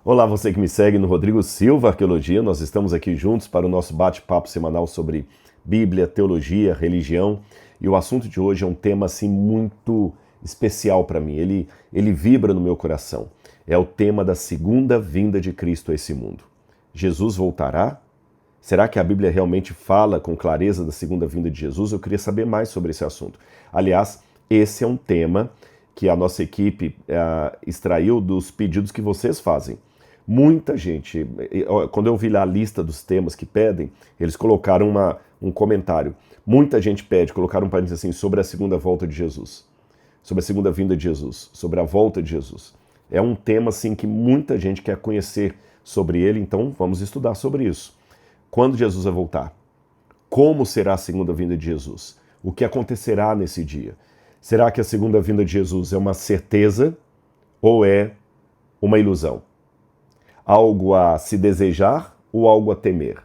Olá, você que me segue no Rodrigo Silva Arqueologia. Nós estamos aqui juntos para o nosso bate-papo semanal sobre Bíblia, teologia, religião. E o assunto de hoje é um tema assim muito especial para mim. Ele vibra no meu coração. É o tema da segunda vinda de Cristo a esse mundo. Jesus voltará? Será que a Bíblia realmente fala com clareza da segunda vinda de Jesus? Eu queria saber mais sobre esse assunto. Aliás, esse é um tema que a nossa equipe extraiu dos pedidos que vocês fazem. Muita gente, quando eu vi lá a lista dos temas que pedem, eles colocaram um comentário. Muita gente pede, colocaram um parênteses assim, sobre a segunda volta de Jesus, sobre a segunda vinda de Jesus, sobre a volta de Jesus. É um tema assim que muita gente quer conhecer sobre ele, então vamos estudar sobre isso. Quando Jesus vai voltar? Como será a segunda vinda de Jesus? O que acontecerá nesse dia? Será que a segunda vinda de Jesus é uma certeza ou é uma ilusão? Algo a se desejar ou algo a temer?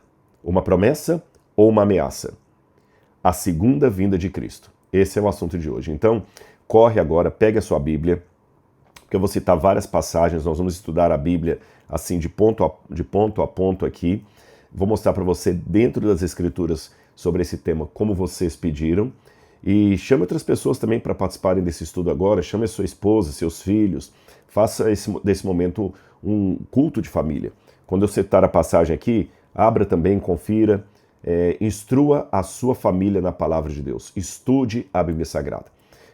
Uma promessa ou uma ameaça? A segunda vinda de Cristo. Esse é o assunto de hoje. Então, corre agora, pega a sua Bíblia, porque eu vou citar várias passagens, nós vamos estudar a Bíblia assim de ponto a ponto aqui. Vou mostrar para você dentro das Escrituras sobre esse tema, como vocês pediram. E chame outras pessoas também para participarem desse estudo agora. Chame a sua esposa, seus filhos. Faça desse momento um culto de família. Quando eu citar a passagem aqui, abra também, confira, instrua a sua família na palavra de Deus. Estude a Bíblia Sagrada.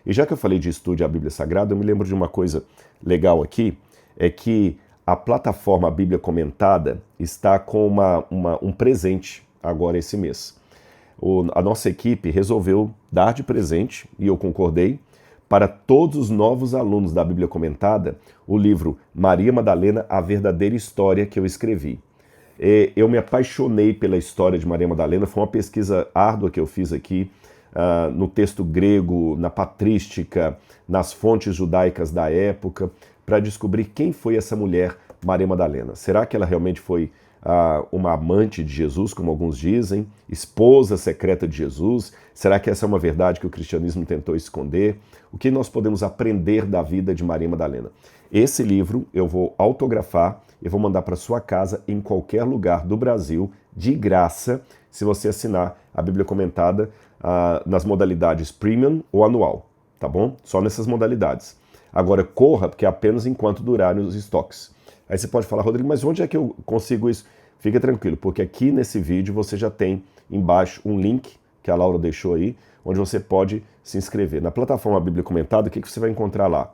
E já que eu falei de estude a Bíblia Sagrada, eu me lembro de uma coisa legal aqui, é que a plataforma Bíblia Comentada está com um presente agora esse mês. A nossa equipe resolveu dar de presente, e eu concordei, para todos os novos alunos da Bíblia Comentada, o livro Maria Madalena, a verdadeira história que eu escrevi. Eu me apaixonei pela história de Maria Madalena, foi uma pesquisa árdua que eu fiz aqui, no texto grego, na patrística, nas fontes judaicas da época, para descobrir quem foi essa mulher Maria Madalena. Será que ela realmente foi uma amante de Jesus, como alguns dizem, esposa secreta de Jesus? Será que essa é uma verdade que o cristianismo tentou esconder? O que nós podemos aprender da vida de Maria Madalena? Esse livro eu vou autografar e vou mandar para sua casa em qualquer lugar do Brasil, de graça, se você assinar a Bíblia Comentada nas modalidades Premium ou Anual, tá bom? Só nessas modalidades. Agora corra, porque é apenas enquanto durarem os estoques. Aí você pode falar, Rodrigo, mas onde é que eu consigo isso? Fica tranquilo, porque aqui nesse vídeo você já tem embaixo um link que a Laura deixou aí, onde você pode se inscrever. Na plataforma Bíblia Comentada, o que você vai encontrar lá?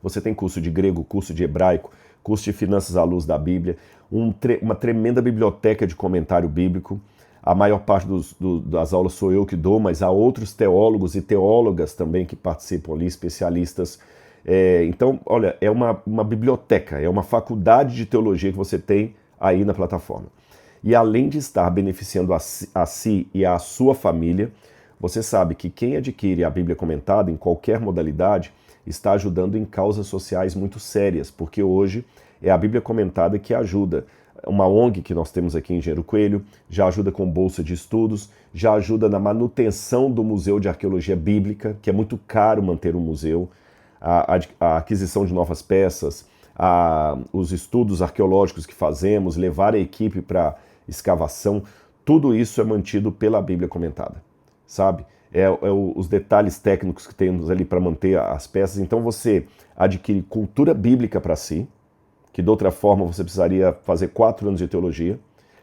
Você tem curso de grego, curso de hebraico, curso de finanças à luz da Bíblia, uma tremenda biblioteca de comentário bíblico. A maior parte das aulas sou eu que dou, mas há outros teólogos e teólogas também que participam ali, especialistas. Então, olha, é uma biblioteca, é uma faculdade de teologia que você tem aí na plataforma. E além de estar beneficiando a si e a sua família, você sabe que quem adquire a Bíblia Comentada em qualquer modalidade está ajudando em causas sociais muito sérias, porque hoje é a Bíblia Comentada que ajuda. Uma ONG que nós temos aqui em Engenheiro Coelho já ajuda com bolsa de estudos, já ajuda na manutenção do Museu de Arqueologia Bíblica, que é muito caro manter um museu, a aquisição de novas peças, os estudos arqueológicos que fazemos, levar a equipe para escavação, tudo isso é mantido pela Bíblia Comentada, sabe? Os detalhes técnicos que temos ali para manter as peças. Então você adquire cultura bíblica para si, que de outra forma você precisaria fazer 4 anos de teologia.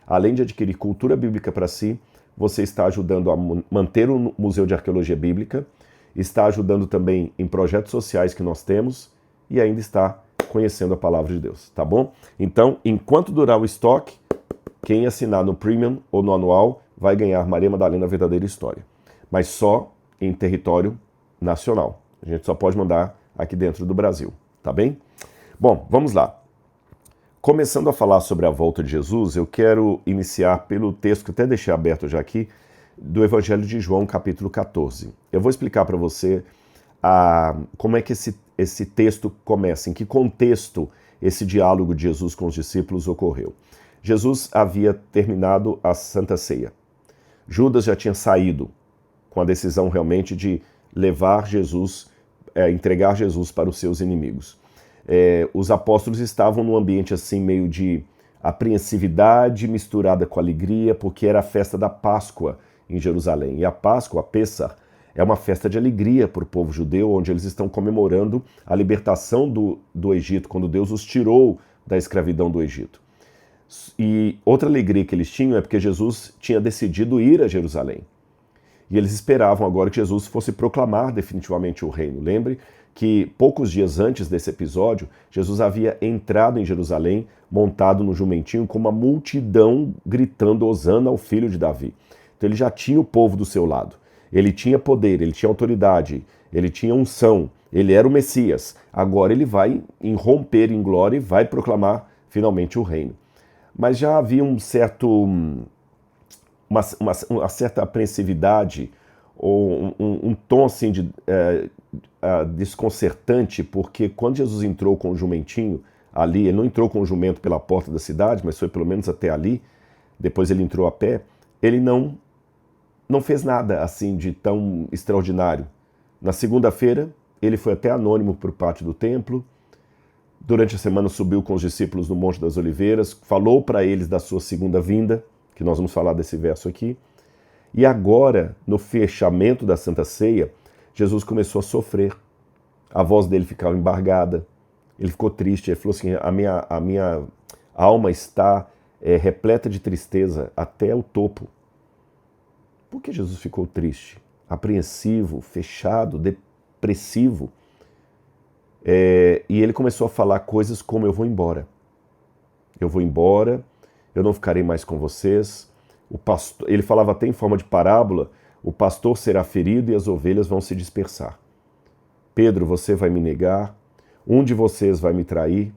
Além de adquirir cultura bíblica para si, você está ajudando a manter o Museu de Arqueologia Bíblica, está ajudando também em projetos sociais que nós temos e ainda está conhecendo a palavra de Deus, tá bom? Então, enquanto durar o estoque, quem assinar no Premium ou no Anual vai ganhar Maria Madalena, a verdadeira história. Mas só em território nacional. A gente só pode mandar aqui dentro do Brasil, tá bem? Bom, vamos lá. Começando a falar sobre a volta de Jesus, eu quero iniciar pelo texto que até deixei aberto já aqui, do Evangelho de João, capítulo 14. Eu vou explicar para você como é que esse texto começa, em que contexto esse diálogo de Jesus com os discípulos ocorreu. Jesus havia terminado a Santa Ceia. Judas já tinha saído com a decisão realmente de levar Jesus, entregar Jesus para os seus inimigos. os apóstolos estavam num ambiente assim meio de apreensividade misturada com alegria, porque era a festa da Páscoa em Jerusalém. E a Páscoa, a Pêssar, é uma festa de alegria para o povo judeu, onde eles estão comemorando a libertação do Egito, quando Deus os tirou da escravidão do Egito. E outra alegria que eles tinham é porque Jesus tinha decidido ir a Jerusalém. E eles esperavam agora que Jesus fosse proclamar definitivamente o reino. Lembre que poucos dias antes desse episódio, Jesus havia entrado em Jerusalém montado no jumentinho com uma multidão gritando Hosana ao filho de Davi. Então ele já tinha o povo do seu lado. Ele tinha poder, ele tinha autoridade, ele tinha unção, ele era o Messias. Agora ele vai irromper em glória e vai proclamar finalmente o reino. Mas já havia uma certa apreensividade, ou um tom assim desconcertante, porque quando Jesus entrou com o jumentinho ali, ele não entrou com o jumento pela porta da cidade, mas foi pelo menos até ali, depois ele entrou a pé, ele não fez nada assim de tão extraordinário. Na segunda-feira, ele foi até anônimo para o pátio do templo. Durante a semana subiu com os discípulos no Monte das Oliveiras, falou para eles da sua segunda vinda, que nós vamos falar desse verso aqui. E agora, no fechamento da Santa Ceia, Jesus começou a sofrer. A voz dele ficava embargada, ele ficou triste, ele falou assim, a minha alma está repleta de tristeza até o topo. Por que Jesus ficou triste, apreensivo, fechado, depressivo? E ele começou a falar coisas como: eu vou embora, eu não ficarei mais com vocês. O pastor, ele falava até em forma de parábola: o pastor será ferido e as ovelhas vão se dispersar. Pedro, você vai me negar, um de vocês vai me trair,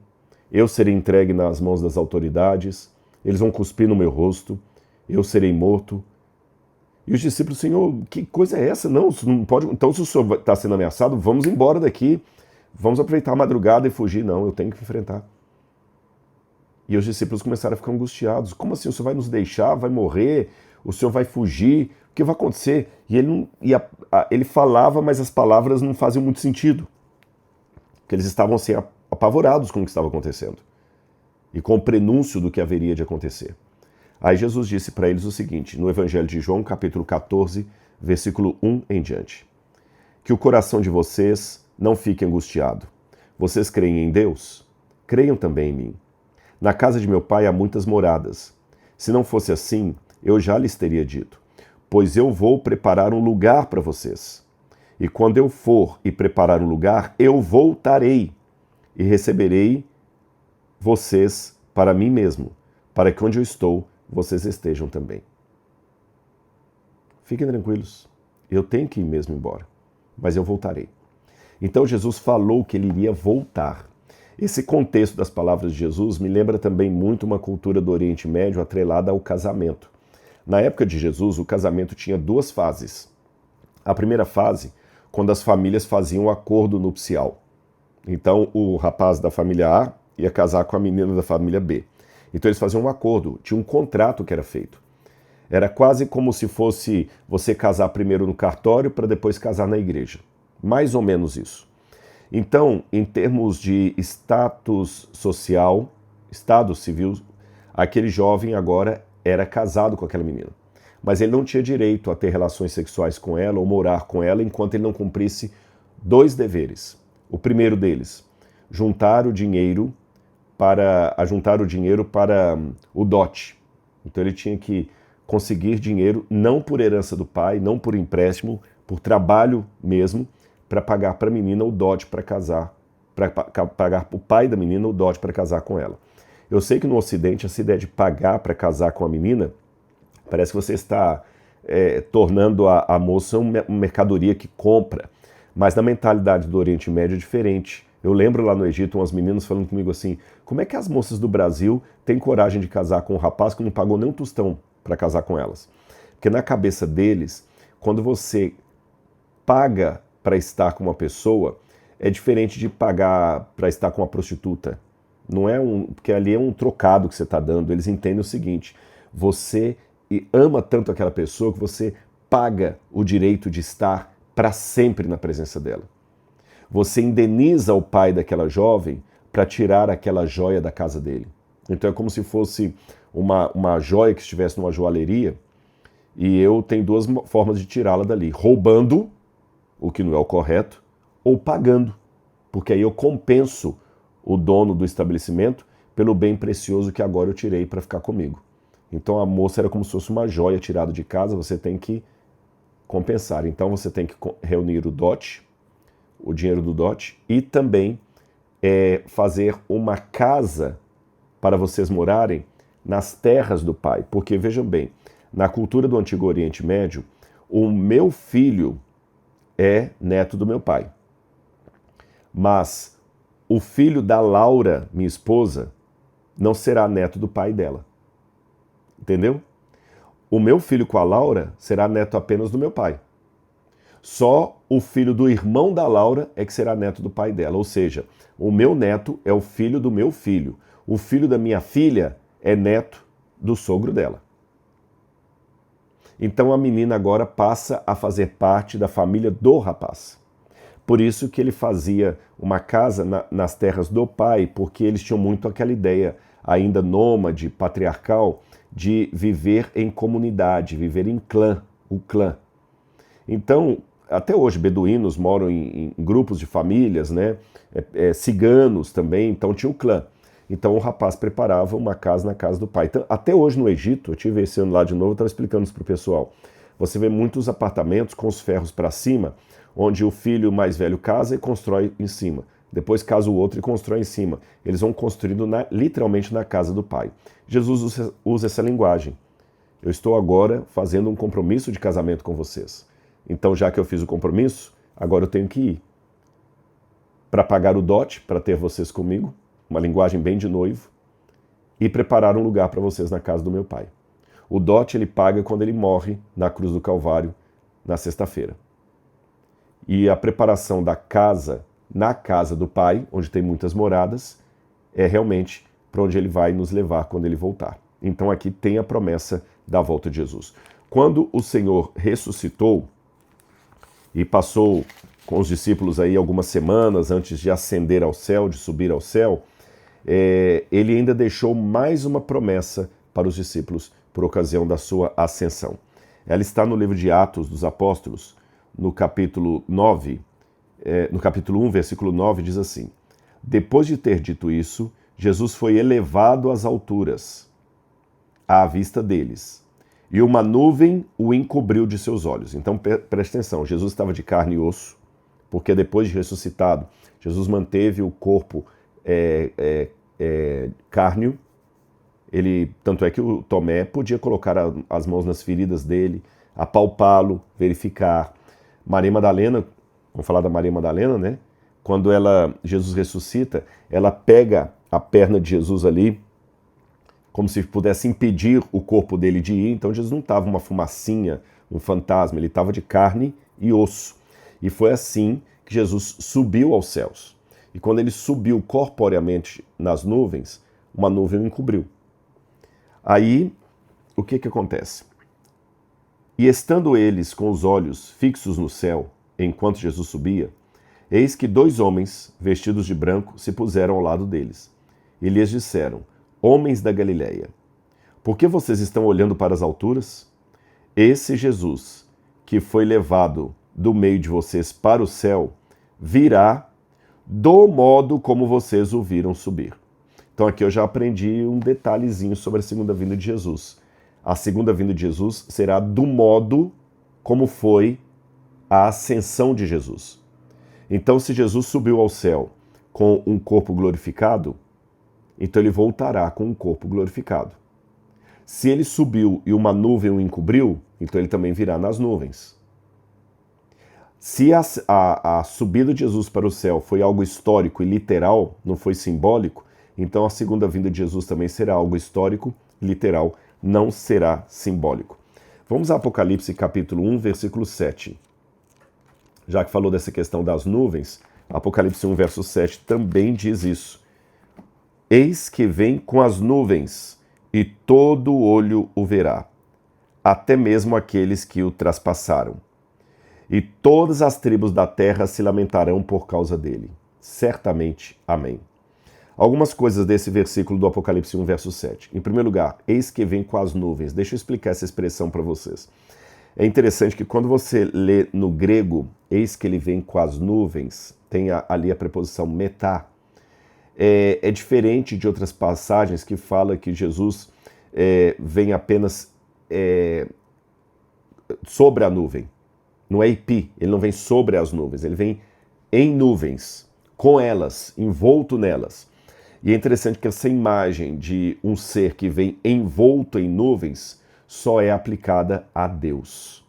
eu serei entregue nas mãos das autoridades, eles vão cuspir no meu rosto, eu serei morto. E os discípulos: Senhor, que coisa é essa? Não, isso não pode. Então, se o senhor está sendo ameaçado, vamos embora daqui. Vamos aproveitar a madrugada e fugir. Não, eu tenho que enfrentar. E os discípulos começaram a ficar angustiados. Como assim? O senhor vai nos deixar? Vai morrer? O senhor vai fugir? O que vai acontecer? E ele falava, mas as palavras não faziam muito sentido. Porque eles estavam assim, apavorados com o que estava acontecendo. E com o prenúncio do que haveria de acontecer. Aí Jesus disse para eles o seguinte, no Evangelho de João, capítulo 14, versículo 1 em diante. Que o coração de vocês não fique angustiado. Vocês creem em Deus? Creiam também em mim. Na casa de meu pai há muitas moradas. Se não fosse assim, eu já lhes teria dito. Pois eu vou preparar um lugar para vocês. E quando eu for e preparar um lugar, eu voltarei e receberei vocês para mim mesmo, para que onde eu estou, vocês estejam também. Fiquem tranquilos, eu tenho que ir mesmo embora, mas eu voltarei. Então Jesus falou que ele iria voltar. Esse contexto das palavras de Jesus me lembra também muito uma cultura do Oriente Médio atrelada ao casamento. Na época de Jesus, o casamento tinha duas fases. A primeira fase, quando as famílias faziam um acordo nupcial. Então o rapaz da família A ia casar com a menina da família B. Então eles faziam um acordo, tinha um contrato que era feito. Era quase como se fosse você casar primeiro no cartório para depois casar na igreja. Mais ou menos isso. Então, em termos de status social, estado civil, aquele jovem agora era casado com aquela menina. Mas ele não tinha direito a ter relações sexuais com ela ou morar com ela enquanto ele não cumprisse dois deveres. O primeiro deles, juntar o dinheiro para o dote. Então ele tinha que conseguir dinheiro não por herança do pai, não por empréstimo, por trabalho mesmo, para pagar para a menina o dote para casar, para pagar para o pai da menina o dote para casar com ela. Eu sei que no Ocidente essa ideia de pagar para casar com a menina, parece que você está tornando a moça uma mercadoria que compra, mas na mentalidade do Oriente Médio é diferente. Eu lembro lá no Egito umas meninas falando comigo assim, como é que as moças do Brasil têm coragem de casar com um rapaz que não pagou nem um tostão para casar com elas? Porque na cabeça deles, quando você paga para estar com uma pessoa, é diferente de pagar para estar com uma prostituta. Não é porque ali é um trocado que você está dando. Eles entendem o seguinte, você ama tanto aquela pessoa que você paga o direito de estar para sempre na presença dela. Você indeniza o pai daquela jovem para tirar aquela joia da casa dele. Então é como se fosse uma joia que estivesse numa joalheria, e eu tenho duas formas de tirá-la dali: roubando, o que não é o correto, ou pagando, porque aí eu compenso o dono do estabelecimento pelo bem precioso que agora eu tirei para ficar comigo. Então a moça era como se fosse uma joia tirada de casa, você tem que compensar. Então você tem que reunir o dote, o dinheiro do dote, e também fazer uma casa para vocês morarem nas terras do pai. Porque vejam bem, na cultura do Antigo Oriente Médio, o meu filho é neto do meu pai. Mas o filho da Laura, minha esposa, não será neto do pai dela. Entendeu? O meu filho com a Laura será neto apenas do meu pai. Só o filho do irmão da Laura é que será neto do pai dela. Ou seja, o meu neto é o filho do meu filho. O filho da minha filha é neto do sogro dela. Então a menina agora passa a fazer parte da família do rapaz. Por isso que ele fazia uma casa nas terras do pai, porque eles tinham muito aquela ideia ainda nômade, patriarcal, de viver em comunidade, viver em clã, o clã. Então, até hoje, beduínos moram em grupos de famílias, né? Ciganos também, então tinha o clã. Então o rapaz preparava uma casa na casa do pai. Então, até hoje no Egito, eu tive esse ano lá de novo, eu estava explicando isso para o pessoal. Você vê muitos apartamentos com os ferros para cima, onde o filho mais velho casa e constrói em cima. Depois casa o outro e constrói em cima. Eles vão construindo literalmente na casa do pai. Jesus usa essa linguagem. Eu estou agora fazendo um compromisso de casamento com vocês. Então, já que eu fiz o compromisso, agora eu tenho que ir. Para pagar o dote, para ter vocês comigo, uma linguagem bem de noivo, e preparar um lugar para vocês na casa do meu pai. O dote ele paga quando ele morre na cruz do Calvário, na sexta-feira. E a preparação da casa, na casa do pai, onde tem muitas moradas, é realmente para onde ele vai nos levar quando ele voltar. Então aqui tem a promessa da volta de Jesus. Quando o Senhor ressuscitou e passou com os discípulos aí algumas semanas antes de ascender ao céu, de subir ao céu, ele ainda deixou mais uma promessa para os discípulos por ocasião da sua ascensão. Ela está no livro de Atos dos Apóstolos, no capítulo 9, no capítulo 1, versículo 9, diz assim: depois de ter dito isso, Jesus foi elevado às alturas, à vista deles, e uma nuvem o encobriu de seus olhos. Então preste atenção, Jesus estava de carne e osso, porque depois de ressuscitado, Jesus manteve o corpo cárneo. Tanto é que o Tomé podia colocar as mãos nas feridas dele, apalpá-lo, verificar. Maria Madalena, vamos falar da Maria Madalena, né? Quando Jesus ressuscita, ela pega a perna de Jesus ali, como se pudesse impedir o corpo dele de ir. Então Jesus não estava uma fumacinha, um fantasma, ele estava de carne e osso. E foi assim que Jesus subiu aos céus. E quando ele subiu corporeamente nas nuvens, uma nuvem o encobriu. Aí, o que acontece? E estando eles com os olhos fixos no céu, enquanto Jesus subia, eis que 2 homens, vestidos de branco, se puseram ao lado deles. E lhes disseram: homens da Galileia, por que vocês estão olhando para as alturas? Esse Jesus, que foi levado do meio de vocês para o céu, virá do modo como vocês o viram subir. Então aqui eu já aprendi um detalhezinho sobre a segunda vinda de Jesus. A segunda vinda de Jesus será do modo como foi a ascensão de Jesus. Então, se Jesus subiu ao céu com um corpo glorificado, então ele voltará com um corpo glorificado. Se ele subiu e uma nuvem o encobriu, então ele também virá nas nuvens. Se a subida de Jesus para o céu foi algo histórico e literal, não foi simbólico, então a segunda vinda de Jesus também será algo histórico, literal, não será simbólico. Vamos a Apocalipse capítulo 1, versículo 7. Já que falou dessa questão das nuvens, Apocalipse 1, verso 7 também diz isso. Eis que vem com as nuvens, e todo olho o verá, até mesmo aqueles que o traspassaram. E todas as tribos da terra se lamentarão por causa dele. Certamente. Amém. Algumas coisas desse versículo do Apocalipse 1, verso 7. Em primeiro lugar, eis que vem com as nuvens. Deixa eu explicar essa expressão para vocês. É interessante que quando você lê no grego, eis que ele vem com as nuvens, tem ali a preposição metá. É diferente de outras passagens que fala que Jesus vem apenas sobre a nuvem. Não é epi, ele não vem sobre as nuvens, ele vem em nuvens, com elas, envolto nelas. E é interessante que essa imagem de um ser que vem envolto em nuvens só é aplicada a Deus.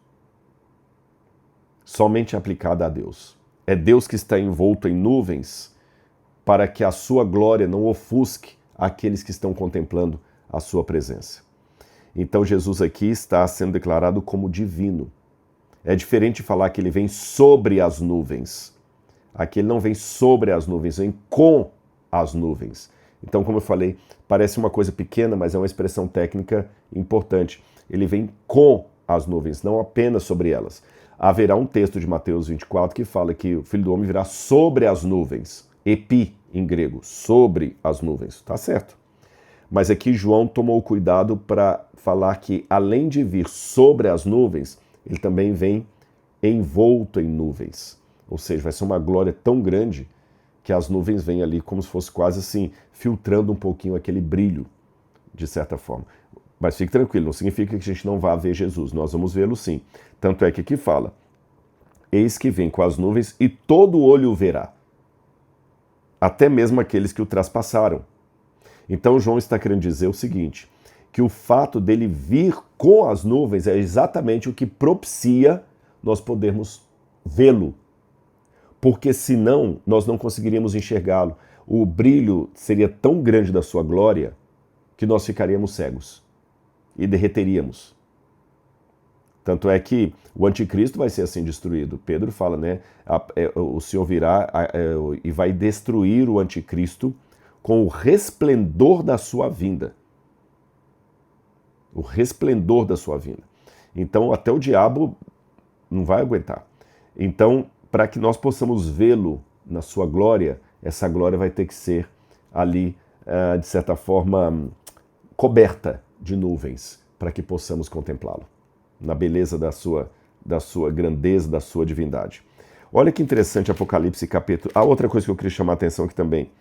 Somente aplicada a Deus. É Deus que está envolto em nuvens para que a sua glória não ofusque aqueles que estão contemplando a sua presença. Então Jesus aqui está sendo declarado como divino. É diferente de falar que ele vem sobre as nuvens. Aqui ele não vem sobre as nuvens, vem com as nuvens. Então, como eu falei, parece uma coisa pequena, mas é uma expressão técnica importante. Ele vem com as nuvens, não apenas sobre elas. Haverá um texto de Mateus 24 que fala que o Filho do Homem virá sobre as nuvens. Epi, em grego, sobre as nuvens. Tá certo. Mas aqui João tomou cuidado para falar que, além de vir sobre as nuvens, ele também vem envolto em nuvens. Ou seja, vai ser uma glória tão grande que as nuvens vêm ali como se fosse quase assim, filtrando um pouquinho aquele brilho, de certa forma. Mas fique tranquilo, não significa que a gente não vá ver Jesus, nós vamos vê-lo sim. Tanto é que aqui fala, eis que vem com as nuvens e todo olho o verá, até mesmo aqueles que o traspassaram. Então João está querendo dizer o seguinte, que o fato dele vir com as nuvens é exatamente o que propicia nós podermos vê-lo. Porque senão nós não conseguiríamos enxergá-lo. O brilho seria tão grande da sua glória que nós ficaríamos cegos e derreteríamos. Tanto é que o anticristo vai ser assim destruído. Pedro fala, né? O Senhor virá e vai destruir o anticristo com o resplendor da sua vinda. O resplendor da sua vinda. Então até o diabo não vai aguentar. Então, para que nós possamos vê-lo na sua glória, essa glória vai ter que ser ali, de certa forma, coberta de nuvens, para que possamos contemplá-lo, na beleza da sua grandeza, da sua divindade. Olha que interessante Apocalipse capítulo... Ah, outra coisa que eu queria chamar a atenção aqui também,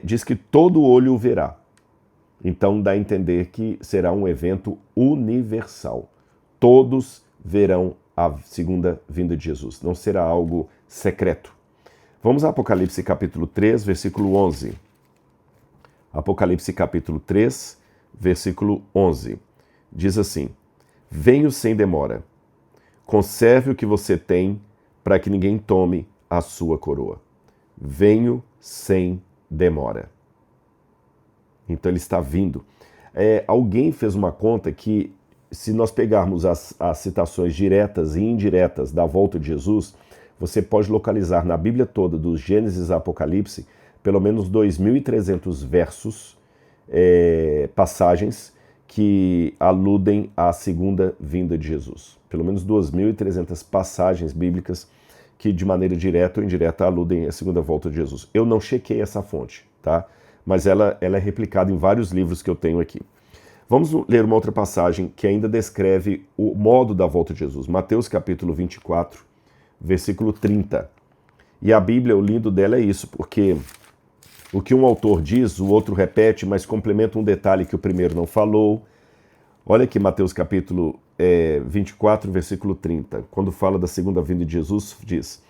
diz que todo olho o verá. Então dá a entender que será um evento universal. Todos verão a segunda vinda de Jesus. Não será algo secreto. Vamos a Apocalipse capítulo 3, versículo 11. Apocalipse capítulo 3, versículo 11. Diz assim, venho sem demora. Conserve o que você tem para que ninguém tome a sua coroa. Venho sem demora. Então ele está vindo. Alguém fez uma conta que se nós pegarmos as citações diretas e indiretas da volta de Jesus, você pode localizar na Bíblia toda, dos Gênesis a Apocalipse, pelo menos 2.300 versos, passagens que aludem à segunda vinda de Jesus. Pelo menos 2.300 passagens bíblicas que de maneira direta ou indireta aludem à segunda volta de Jesus. Eu não chequei essa fonte, tá? Mas ela é replicada em vários livros que eu tenho aqui. Vamos ler uma outra passagem que ainda descreve o modo da volta de Jesus. Mateus capítulo 24, versículo 30. E a Bíblia, o lindo dela é isso, porque o que um autor diz, o outro repete, mas complementa um detalhe que o primeiro não falou. Olha aqui Mateus capítulo 24, versículo 30. Quando fala da segunda vinda de Jesus, diz,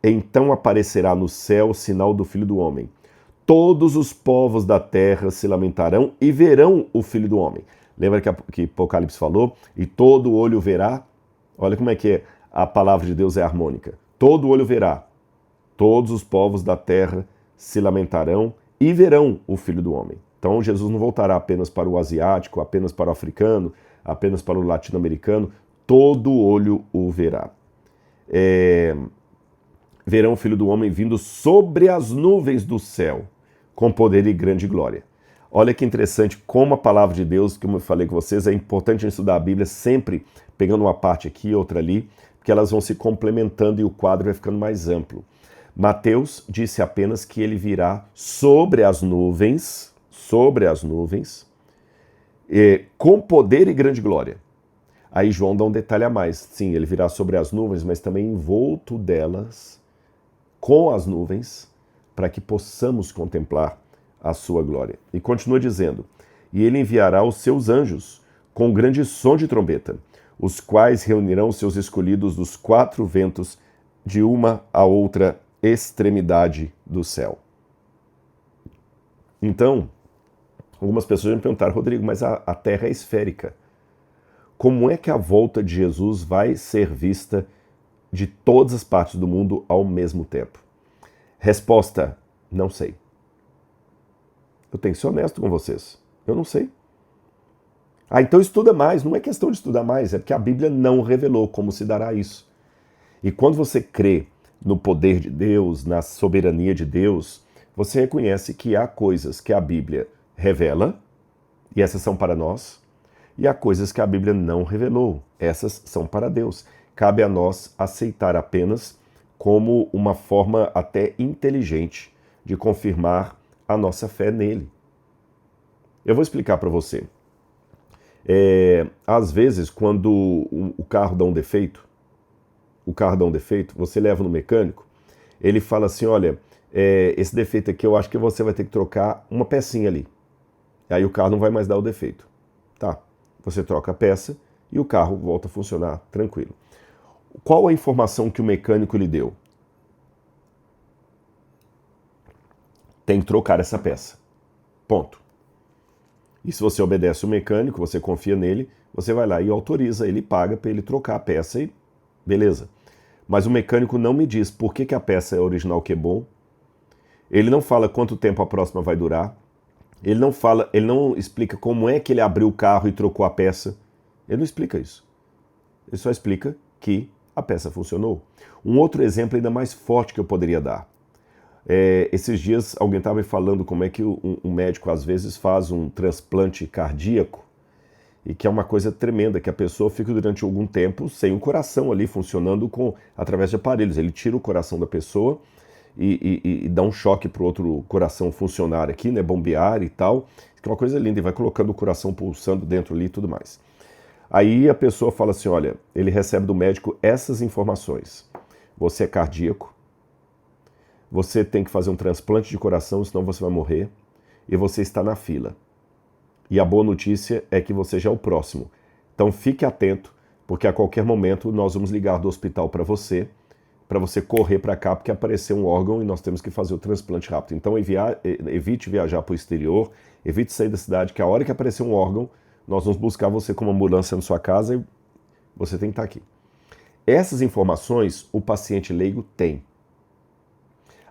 então aparecerá no céu o sinal do Filho do Homem. Todos os povos da terra se lamentarão e verão o Filho do Homem. Lembra que Apocalipse falou? E todo olho verá. Olha como é que a palavra de Deus é harmônica. Todo olho verá. Todos os povos da terra se lamentarão e verão o Filho do Homem. Então Jesus não voltará apenas para o asiático, apenas para o africano, apenas para o latino-americano. Todo olho o verá. Verão o Filho do Homem vindo sobre as nuvens do céu, com poder e grande glória. Olha que interessante como a palavra de Deus, como eu falei com vocês, é importante estudar a Bíblia sempre pegando uma parte aqui e outra ali, porque elas vão se complementando e o quadro vai ficando mais amplo. Mateus disse apenas que ele virá sobre as nuvens, com poder e grande glória. Aí João dá um detalhe a mais. Sim, ele virá sobre as nuvens, mas também envolto delas, com as nuvens, para que possamos contemplar a sua glória. E continua dizendo, e ele enviará os seus anjos com um grande som de trombeta, os quais reunirão os seus escolhidos dos 4 ventos, de uma a outra extremidade do céu. Então, algumas pessoas me perguntaram, Rodrigo, mas a Terra é esférica. Como é que a volta de Jesus vai ser vista de todas as partes do mundo ao mesmo tempo? Resposta, não sei. Eu tenho que ser honesto com vocês. Eu não sei. Então estuda mais. Não é questão de estudar mais, é porque a Bíblia não revelou como se dará isso. E quando você crê no poder de Deus, na soberania de Deus, você reconhece que há coisas que a Bíblia revela, e essas são para nós, e há coisas que a Bíblia não revelou, essas são para Deus. Cabe a nós aceitar apenas como uma forma até inteligente de confirmar a nossa fé nele. Eu vou explicar para você. Às vezes, quando o carro dá um defeito, você leva no mecânico, ele fala assim, olha, esse defeito aqui eu acho que você vai ter que trocar uma pecinha ali. Aí o carro não vai mais dar o defeito. Tá, você troca a peça e o carro volta a funcionar tranquilo. Qual a informação que o mecânico lhe deu? Tem que trocar essa peça. Ponto. E se você obedece o mecânico, você confia nele, você vai lá e autoriza, ele paga para ele trocar a peça e beleza. Mas o mecânico não me diz por que a peça é original que é bom. Ele não fala quanto tempo a próxima vai durar. Ele não explica como é que ele abriu o carro e trocou a peça. Ele não explica isso. Ele só explica que a peça funcionou. Um outro exemplo ainda mais forte que eu poderia dar. Esses dias alguém estava me falando como é que um médico às vezes faz um transplante cardíaco e que é uma coisa tremenda, que a pessoa fica durante algum tempo sem o coração ali funcionando através de aparelhos. Ele tira o coração da pessoa e dá um choque para o outro coração funcionar aqui, né, bombear e tal, que é uma coisa linda, e vai colocando o coração pulsando dentro ali e tudo mais. Aí a pessoa fala assim, olha, ele recebe do médico essas informações. Você é cardíaco, você tem que fazer um transplante de coração, senão você vai morrer, e você está na fila. E a boa notícia é que você já é o próximo. Então fique atento, porque a qualquer momento nós vamos ligar do hospital para você correr para cá, porque apareceu um órgão e nós temos que fazer o transplante rápido. Então evite viajar para o exterior, evite sair da cidade, que a hora que aparecer um órgão, nós vamos buscar você com uma ambulância na sua casa e você tem que estar aqui. Essas informações o paciente leigo tem.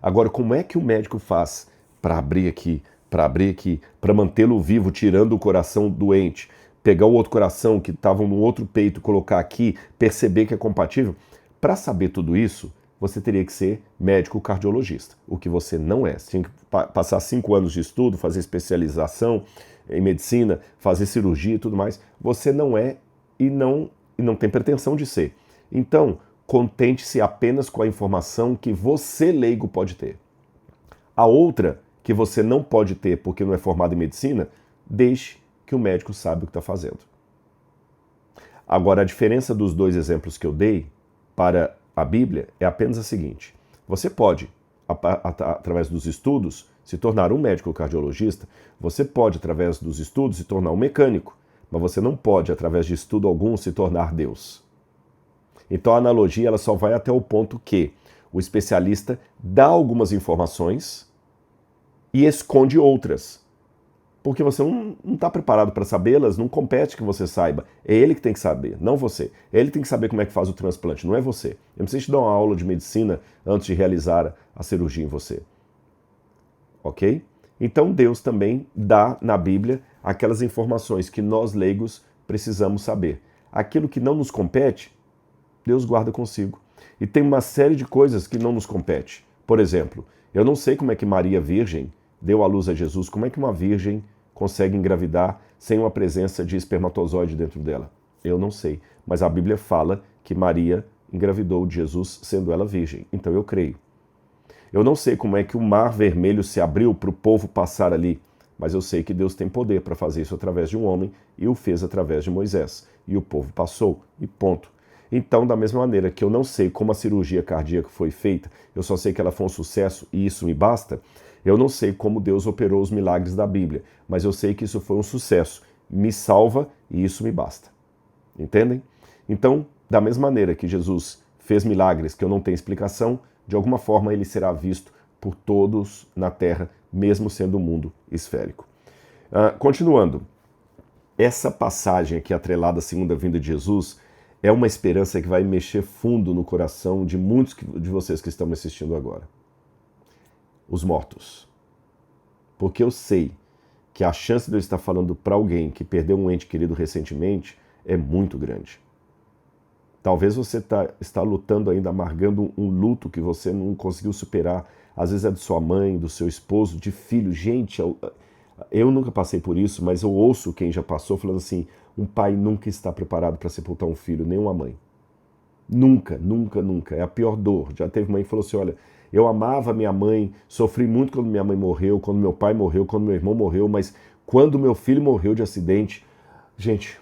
Agora, como é que o médico faz para abrir aqui, para mantê-lo vivo, tirando o coração doente, pegar o outro coração que estava no outro peito, colocar aqui, perceber que é compatível? Para saber tudo isso, você teria que ser médico cardiologista, o que você não é. Você tinha que passar 5 anos de estudo, fazer especialização em medicina, fazer cirurgia e tudo mais. Você não é e não tem pretensão de ser. Então, contente-se apenas com a informação que você, leigo, pode ter. A outra, que você não pode ter porque não é formado em medicina, deixe que o médico saiba o que está fazendo. Agora, a diferença dos 2 exemplos que eu dei para a Bíblia é apenas a seguinte. Você pode, através dos estudos, se tornar um médico cardiologista. Você pode, através dos estudos, se tornar um mecânico. Mas você não pode, através de estudo algum, se tornar Deus. Então a analogia ela só vai até o ponto que o especialista dá algumas informações e esconde outras. Porque você não está preparado para sabê-las, não compete que você saiba. É ele que tem que saber, não você. Ele tem que saber como é que faz o transplante, não é você. Eu não preciso te dar uma aula de medicina antes de realizar a cirurgia em você. Ok? Então Deus também dá na Bíblia aquelas informações que nós leigos precisamos saber. Aquilo que não nos compete, Deus guarda consigo. E tem uma série de coisas que não nos compete. Por exemplo, eu não sei como é que Maria Virgem deu à luz a Jesus, como é que uma virgem consegue engravidar sem uma presença de espermatozoide dentro dela? Eu não sei, mas a Bíblia fala que Maria engravidou de Jesus sendo ela virgem, então eu creio. Eu não sei como é que o Mar Vermelho se abriu para o povo passar ali, mas eu sei que Deus tem poder para fazer isso através de um homem e o fez através de Moisés. E o povo passou, e ponto. Então, da mesma maneira que eu não sei como a cirurgia cardíaca foi feita, eu só sei que ela foi um sucesso e isso me basta, eu não sei como Deus operou os milagres da Bíblia, mas eu sei que isso foi um sucesso, me salva e isso me basta. Entendem? Então, da mesma maneira que Jesus fez milagres que eu não tenho explicação, de alguma forma ele será visto por todos na Terra, mesmo sendo um mundo esférico. Continuando, essa passagem aqui atrelada à segunda vinda de Jesus é uma esperança que vai mexer fundo no coração de muitos de vocês que estão me assistindo agora. Os mortos. Porque eu sei que a chance de eu estar falando para alguém que perdeu um ente querido recentemente é muito grande. Talvez você está lutando ainda, amargando um luto que você não conseguiu superar. Às vezes é de sua mãe, do seu esposo, de filho. Gente, eu nunca passei por isso, mas eu ouço quem já passou falando assim, um pai nunca está preparado para sepultar um filho, nem uma mãe. Nunca, nunca, nunca. É a pior dor. Já teve mãe que falou assim, olha, eu amava minha mãe, sofri muito quando minha mãe morreu, quando meu pai morreu, quando meu irmão morreu, mas quando meu filho morreu de acidente, gente,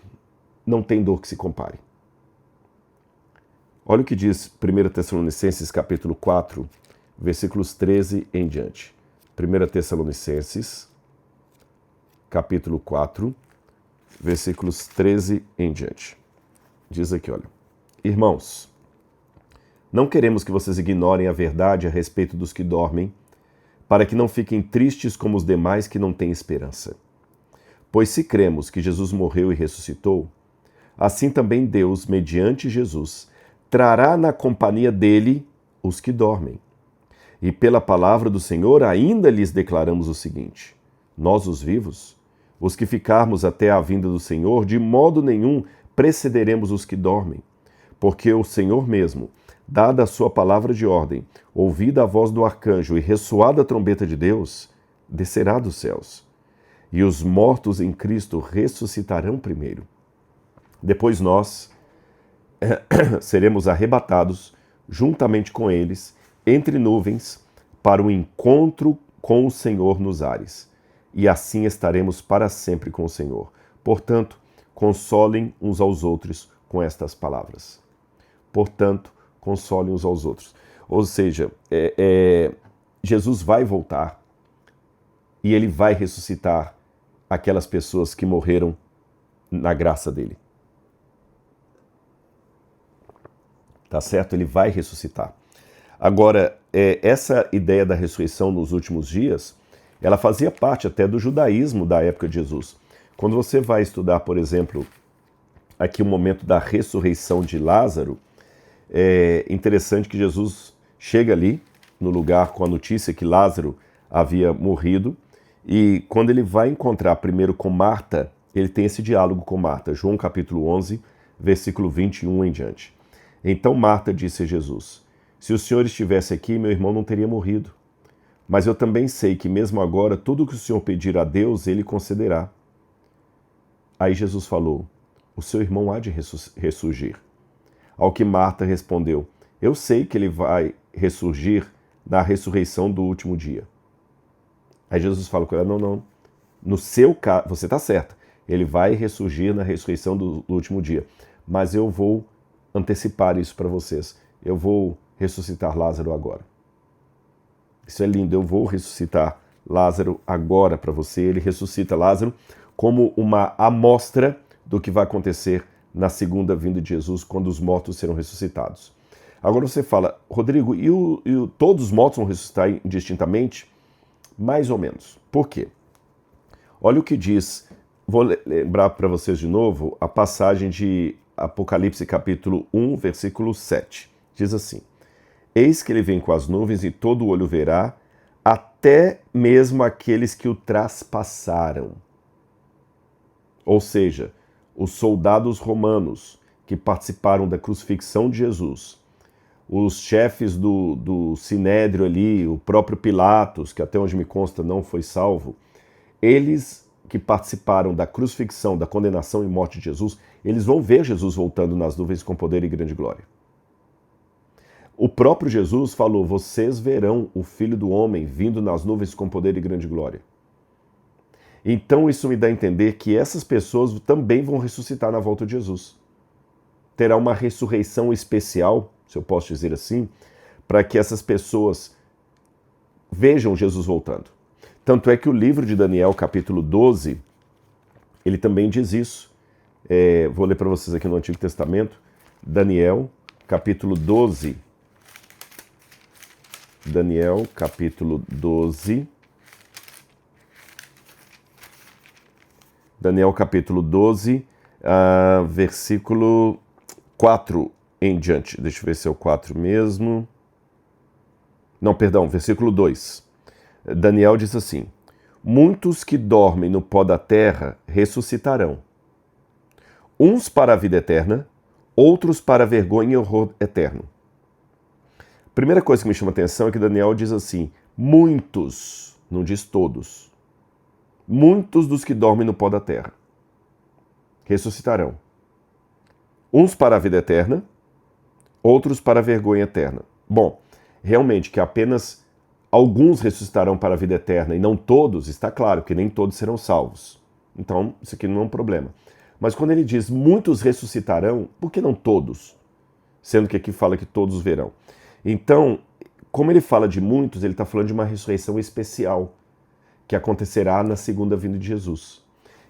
não tem dor que se compare. Olha o que diz 1 Tessalonicenses capítulo 4, versículos 13 em diante. 1 Tessalonicenses capítulo 4, versículos 13 em diante. Diz aqui, olha. Irmãos, não queremos que vocês ignorem a verdade a respeito dos que dormem, para que não fiquem tristes como os demais que não têm esperança. Pois se cremos que Jesus morreu e ressuscitou, assim também Deus, mediante Jesus, trará na companhia dele os que dormem. E pela palavra do Senhor ainda lhes declaramos o seguinte: nós, os vivos, os que ficarmos até a vinda do Senhor, de modo nenhum precederemos os que dormem. Porque o Senhor mesmo, dada a sua palavra de ordem, ouvida a voz do arcanjo e ressoada a trombeta de Deus, descerá dos céus. E os mortos em Cristo ressuscitarão primeiro. Depois nós seremos arrebatados juntamente com eles entre nuvens para o encontro com o Senhor nos ares. E assim estaremos para sempre com o Senhor. Portanto, consolem uns aos outros com estas palavras. Portanto, consolem uns aos outros. Ou seja, Jesus vai voltar e ele vai ressuscitar aquelas pessoas que morreram na graça dele. Tá certo? Ele vai ressuscitar. Agora, essa ideia da ressurreição nos últimos dias, ela fazia parte até do judaísmo da época de Jesus. Quando você vai estudar, por exemplo, aqui o momento da ressurreição de Lázaro, é interessante que Jesus chega ali no lugar com a notícia que Lázaro havia morrido, e quando ele vai encontrar primeiro com Marta, ele tem esse diálogo com Marta, João capítulo 11, versículo 21 em diante. Então Marta disse a Jesus: se o Senhor estivesse aqui, meu irmão não teria morrido. Mas eu também sei que mesmo agora, tudo o que o Senhor pedir a Deus, ele concederá. Aí Jesus falou: o seu irmão há de ressurgir. Ao que Marta respondeu: eu sei que ele vai ressurgir na ressurreição do último dia. Aí Jesus fala com ela: não, no seu caso, você está certa, ele vai ressurgir na ressurreição do último dia, mas eu vou antecipar isso para vocês. Eu vou ressuscitar Lázaro agora. Isso é lindo, eu vou ressuscitar Lázaro agora para você. Ele ressuscita Lázaro como uma amostra do que vai acontecer na segunda vinda de Jesus, quando os mortos serão ressuscitados. Agora você fala: Rodrigo, todos os mortos vão ressuscitar indistintamente? Mais ou menos. Por quê? Olha o que diz, vou lembrar para vocês de novo, a passagem de Apocalipse capítulo 1, versículo 7. Diz assim: eis que ele vem com as nuvens e todo olho verá, até mesmo aqueles que o traspassaram. Ou seja, os soldados romanos que participaram da crucifixão de Jesus, os chefes do Sinédrio ali, o próprio Pilatos, que até onde me consta não foi salvo, eles que participaram da crucifixão, da condenação e morte de Jesus, eles vão ver Jesus voltando nas nuvens com poder e grande glória. O próprio Jesus falou: vocês verão o Filho do Homem vindo nas nuvens com poder e grande glória. Então isso me dá a entender que essas pessoas também vão ressuscitar na volta de Jesus. Terá uma ressurreição especial, se eu posso dizer assim, para que essas pessoas vejam Jesus voltando. Tanto é que o livro de Daniel, capítulo 12, ele também diz isso. Vou ler para vocês aqui no Antigo Testamento. Daniel, capítulo 12. Daniel, capítulo 12. Daniel, capítulo 12, versículo 4 em diante. Deixa eu ver se é o 4 mesmo. Não, perdão, versículo 2. Daniel diz assim: muitos que dormem no pó da terra ressuscitarão. Uns para a vida eterna, outros para a vergonha e horror eterno. Primeira coisa que me chama a atenção é que Daniel diz assim: muitos, não diz todos. Muitos dos que dormem no pó da terra ressuscitarão. Uns para a vida eterna, outros para a vergonha eterna. Bom, realmente que apenas alguns ressuscitarão para a vida eterna e não todos, está claro que nem todos serão salvos. Então, isso aqui não é um problema. Mas quando ele diz muitos ressuscitarão, por que não todos? Sendo que aqui fala que todos verão. Então, como ele fala de muitos, ele está falando de uma ressurreição especial que acontecerá na segunda vinda de Jesus.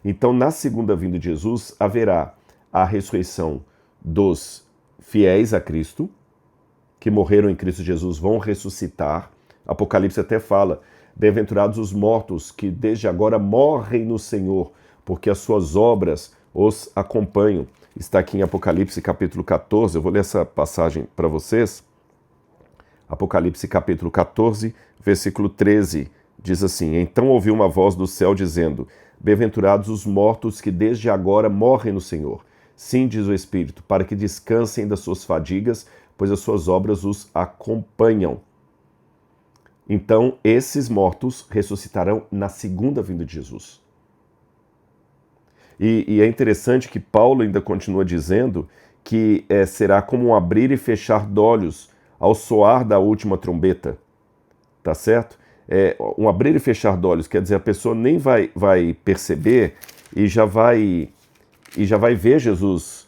Então, na segunda vinda de Jesus, haverá a ressurreição dos fiéis a Cristo, que morreram em Cristo Jesus, vão ressuscitar. Apocalipse até fala: bem-aventurados os mortos que desde agora morrem no Senhor, porque as suas obras os acompanham. Está aqui em Apocalipse capítulo 14, eu vou ler essa passagem para vocês. Apocalipse capítulo 14, versículo 13. Diz assim: então ouvi uma voz do céu dizendo: bem-aventurados os mortos que desde agora morrem no Senhor. Sim, diz o Espírito, para que descansem das suas fadigas, pois as suas obras os acompanham. Então, esses mortos ressuscitarão na segunda vinda de Jesus. E é interessante que Paulo ainda continua dizendo que será como um abrir e fechar de olhos ao soar da última trombeta. Tá certo? Um abrir e fechar de olhos, quer dizer, a pessoa nem vai perceber e já vai ver Jesus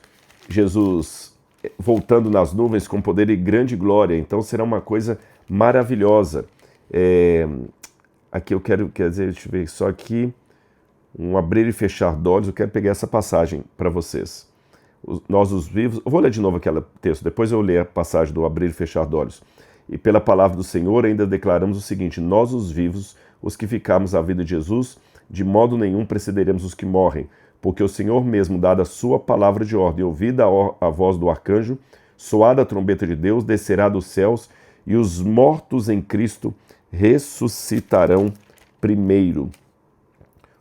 voltando nas nuvens com poder e grande glória. Então será uma coisa maravilhosa. Aqui eu quero, deixa eu ver só aqui, um abrir e fechar de olhos. Eu quero pegar essa passagem para vocês. Nós os vivos, eu vou ler de novo aquele texto, depois eu ler a passagem do abrir e fechar de olhos. E pela palavra do Senhor ainda declaramos o seguinte: nós os vivos, os que ficarmos à vida de Jesus, de modo nenhum precederemos os que morrem, porque o Senhor mesmo, dada a sua palavra de ordem, ouvida a voz do arcanjo, soada a trombeta de Deus, descerá dos céus, e os mortos em Cristo ressuscitarão primeiro.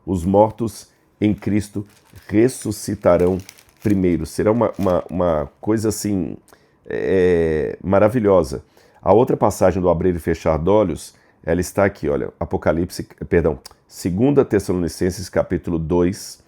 Os mortos em Cristo ressuscitarão primeiro. Será uma coisa assim maravilhosa. A outra passagem do abrir e fechar de olhos, ela está aqui, olha, 2 Tessalonicenses capítulo 2,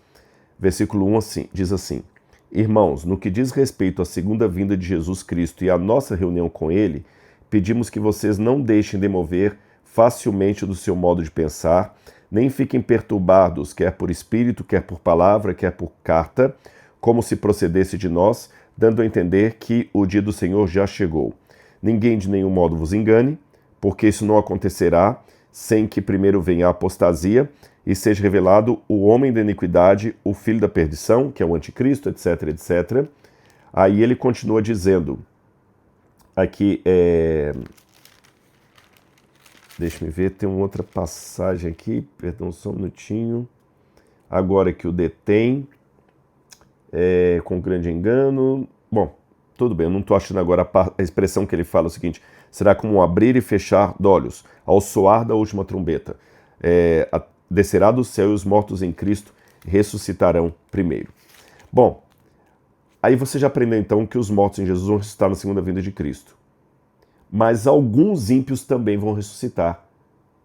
versículo 1 diz assim: irmãos, no que diz respeito à segunda vinda de Jesus Cristo e à nossa reunião com Ele, pedimos que vocês não deixem de mover facilmente do seu modo de pensar, nem fiquem perturbados, quer por espírito, quer por palavra, quer por carta, como se procedesse de nós, dando a entender que o dia do Senhor já chegou. Ninguém de nenhum modo vos engane, porque isso não acontecerá sem que primeiro venha a apostasia e seja revelado o homem da iniquidade, o filho da perdição, que é o anticristo, etc, etc. Aí ele continua dizendo, aqui, deixa-me ver, tem uma outra passagem aqui, perdão, só um minutinho. Agora que o detém, com grande engano. Bom, tudo bem, eu não estou achando agora a expressão que ele fala é o seguinte: será como um abrir e fechar de olhos, ao soar da última trombeta. Descerá do céu e os mortos em Cristo ressuscitarão primeiro. Bom, aí você já aprendeu então que os mortos em Jesus vão ressuscitar na segunda vinda de Cristo. Mas alguns ímpios também vão ressuscitar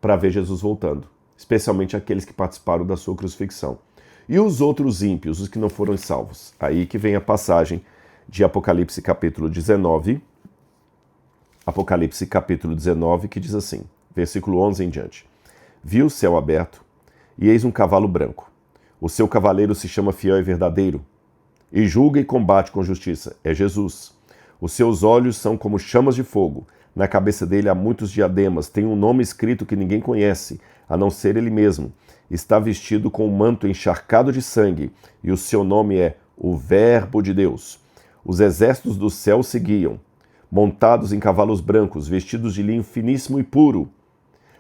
para ver Jesus voltando, especialmente aqueles que participaram da sua crucifixão. E os outros ímpios, os que não foram salvos? Aí que vem a passagem de Apocalipse capítulo 19, Apocalipse capítulo 19, que diz assim, versículo 11 em diante. Vi o céu aberto, e eis um cavalo branco. O seu cavaleiro se chama Fiel e Verdadeiro, e julga e combate com justiça. É Jesus. Os seus olhos são como chamas de fogo. Na cabeça dele há muitos diademas. Tem um nome escrito que ninguém conhece, a não ser ele mesmo. Está vestido com um manto encharcado de sangue, e o seu nome é o Verbo de Deus. Os exércitos do céu seguiam, montados em cavalos brancos, vestidos de linho finíssimo e puro.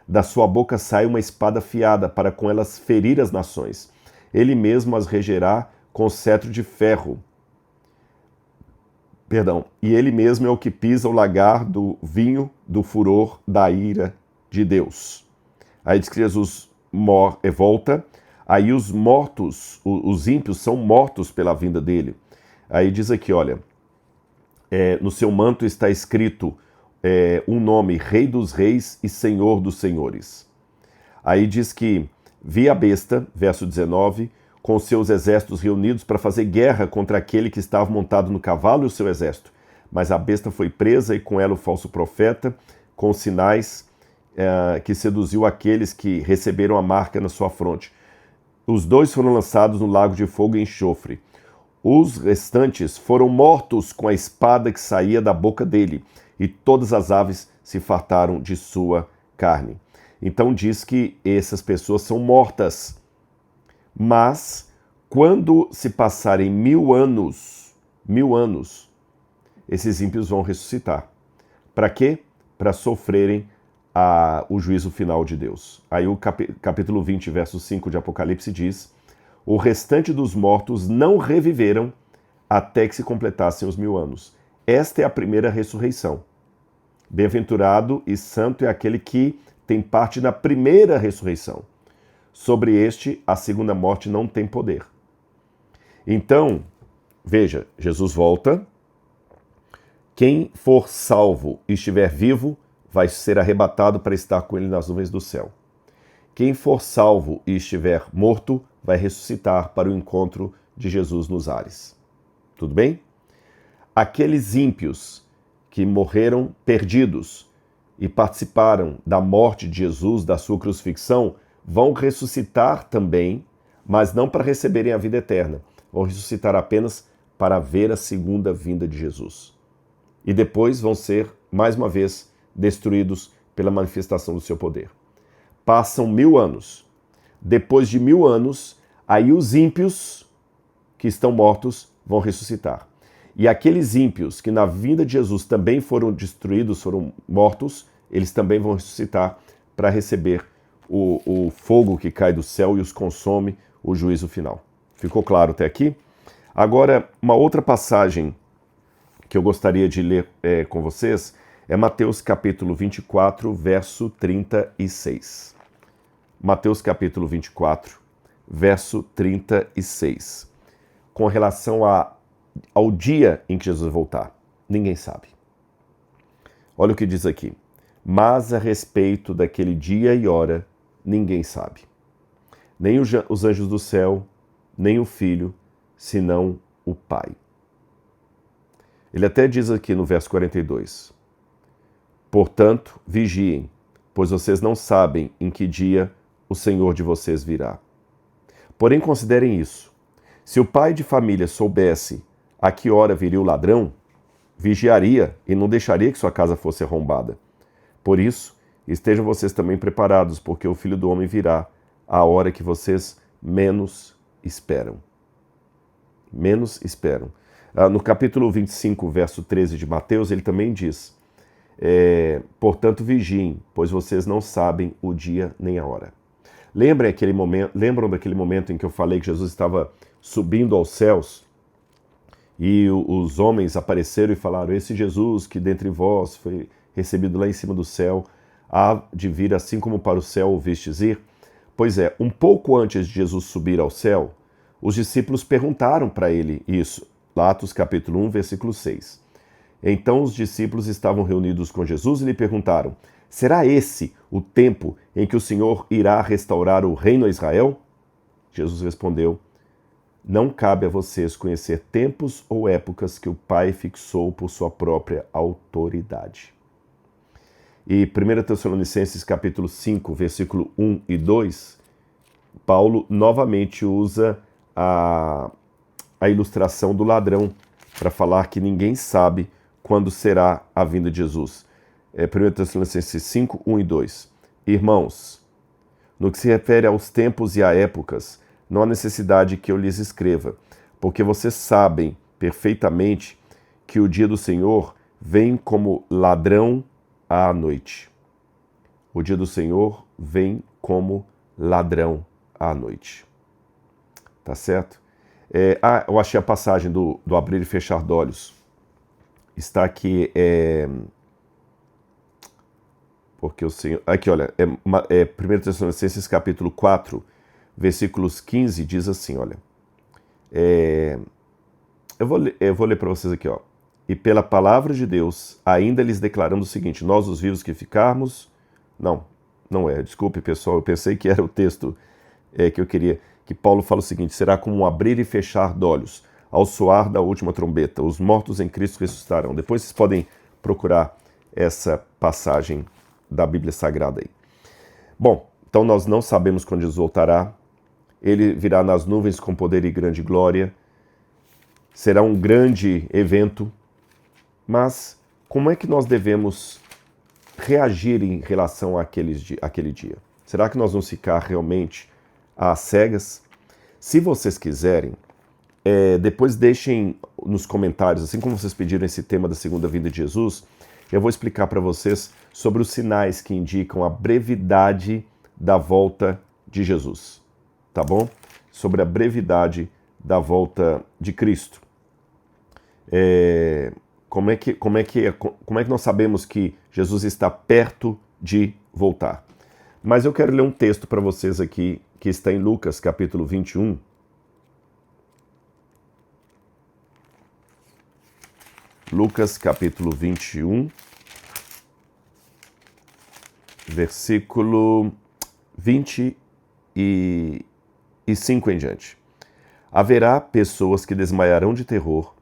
Da sua boca sai uma espada afiada, para com elas ferir as nações. Ele mesmo as regerá com cetro de ferro. E ele mesmo é o que pisa o lagar do vinho do furor da ira de Deus. Aí diz que Jesus volta, aí os mortos, os ímpios são mortos pela vinda dele. Aí diz aqui, olha, no seu manto está escrito um nome, Rei dos Reis e Senhor dos Senhores. Aí diz que vi a besta, verso 19, com seus exércitos reunidos para fazer guerra contra aquele que estava montado no cavalo e o seu exército. Mas a besta foi presa e com ela o falso profeta, com sinais que seduziu aqueles que receberam a marca na sua fronte. Os dois foram lançados no lago de fogo e enxofre. Os restantes foram mortos com a espada que saía da boca dele, e todas as aves se fartaram de sua carne. Então diz que essas pessoas são mortas. Mas, quando se passarem 1000 anos, esses ímpios vão ressuscitar. Para quê? Para sofrerem o juízo final de Deus. Aí o capítulo 20, verso 5 de Apocalipse diz: o restante dos mortos não reviveram até que se completassem os 1000 anos. Esta é a primeira ressurreição. Bem-aventurado e santo é aquele que tem parte na primeira ressurreição. Sobre este, a segunda morte não tem poder. Então, veja, Jesus volta. Quem for salvo e estiver vivo, vai ser arrebatado para estar com ele nas nuvens do céu. Quem for salvo e estiver morto, vai ressuscitar para o encontro de Jesus nos ares. Tudo bem? Aqueles ímpios que morreram perdidos e participaram da morte de Jesus, da sua crucifixão, vão ressuscitar também, mas não para receberem a vida eterna. Vão ressuscitar apenas para ver a segunda vinda de Jesus. E depois vão ser, mais uma vez, destruídos pela manifestação do seu poder. Passam 1000 anos. Depois de 1000 anos, aí os ímpios que estão mortos vão ressuscitar. E aqueles ímpios que na vinda de Jesus também foram destruídos, foram mortos, eles também vão ressuscitar para receber o fogo que cai do céu e os consome, o juízo final. Ficou claro até aqui? Agora, uma outra passagem que eu gostaria de ler com vocês é Mateus capítulo 24, verso 36. Mateus capítulo 24, verso 36. Com relação ao dia em que Jesus vai voltar. Ninguém sabe. Olha o que diz aqui. Mas a respeito daquele dia e hora, ninguém sabe. Nem os anjos do céu, nem o Filho, senão o Pai. Ele até diz aqui no verso 42. Portanto, vigiem, pois vocês não sabem em que dia o Senhor de vocês virá. Porém, considerem isso. Se o pai de família soubesse a que hora viria o ladrão, vigiaria e não deixaria que sua casa fosse arrombada. Por isso, estejam vocês também preparados, porque o Filho do Homem virá à hora que vocês menos esperam. Menos esperam. No capítulo 25, verso 13 de Mateus, ele também diz: portanto, vigiem, pois vocês não sabem o dia nem a hora. Lembram daquele momento em que eu falei que Jesus estava subindo aos céus e os homens apareceram e falaram: esse Jesus que dentre vós foi recebido lá em cima do céu, há de vir assim como para o céu o vistes ir? Pois é, um pouco antes de Jesus subir ao céu, os discípulos perguntaram para ele isso. Atos capítulo 1, versículo 6. Então os discípulos estavam reunidos com Jesus e lhe perguntaram: será esse o tempo em que o Senhor irá restaurar o reino a Israel? Jesus respondeu: não cabe a vocês conhecer tempos ou épocas que o Pai fixou por sua própria autoridade. E 1 Tessalonicenses capítulo 5, versículo 1 e 2, Paulo novamente usa a ilustração do ladrão para falar que ninguém sabe quando será a vinda de Jesus. 1 Tessalonicenses 5, 1 e 2. Irmãos, no que se refere aos tempos e a épocas, não há necessidade que eu lhes escreva, porque vocês sabem perfeitamente que o dia do Senhor vem como ladrão à noite. O dia do Senhor vem como ladrão à noite. Tá certo? Eu achei a passagem do abrir e fechar de olhos. Está aqui, porque o Senhor... Aqui, olha, 1 Tessalonicenses capítulo 4, versículos 15, diz assim, olha. Eu vou ler para vocês aqui, ó. E pela palavra de Deus, ainda lhes declarando o seguinte, nós os vivos que ficarmos... Não é, desculpe pessoal, eu pensei que era o texto que eu queria... Que Paulo fala o seguinte, será como um abrir e fechar de olhos, ao soar da última trombeta, os mortos em Cristo ressuscitarão. Depois vocês podem procurar essa passagem da Bíblia Sagrada aí. Bom, então nós não sabemos quando Jesus voltará, ele virá nas nuvens com poder e grande glória, será um grande evento, mas como é que nós devemos reagir em relação àquele dia? Será que nós vamos ficar realmente às cegas? Se vocês quiserem, depois deixem nos comentários, assim como vocês pediram esse tema da segunda vinda de Jesus, eu vou explicar para vocês sobre os sinais que indicam a brevidade da volta de Jesus, tá bom? Sobre a brevidade da volta de Cristo. Como é que nós sabemos que Jesus está perto de voltar? Mas eu quero ler um texto para vocês aqui, que está em Lucas, capítulo 21. Lucas, capítulo 21, versículo 25 em diante. Haverá pessoas que desmaiarão de terror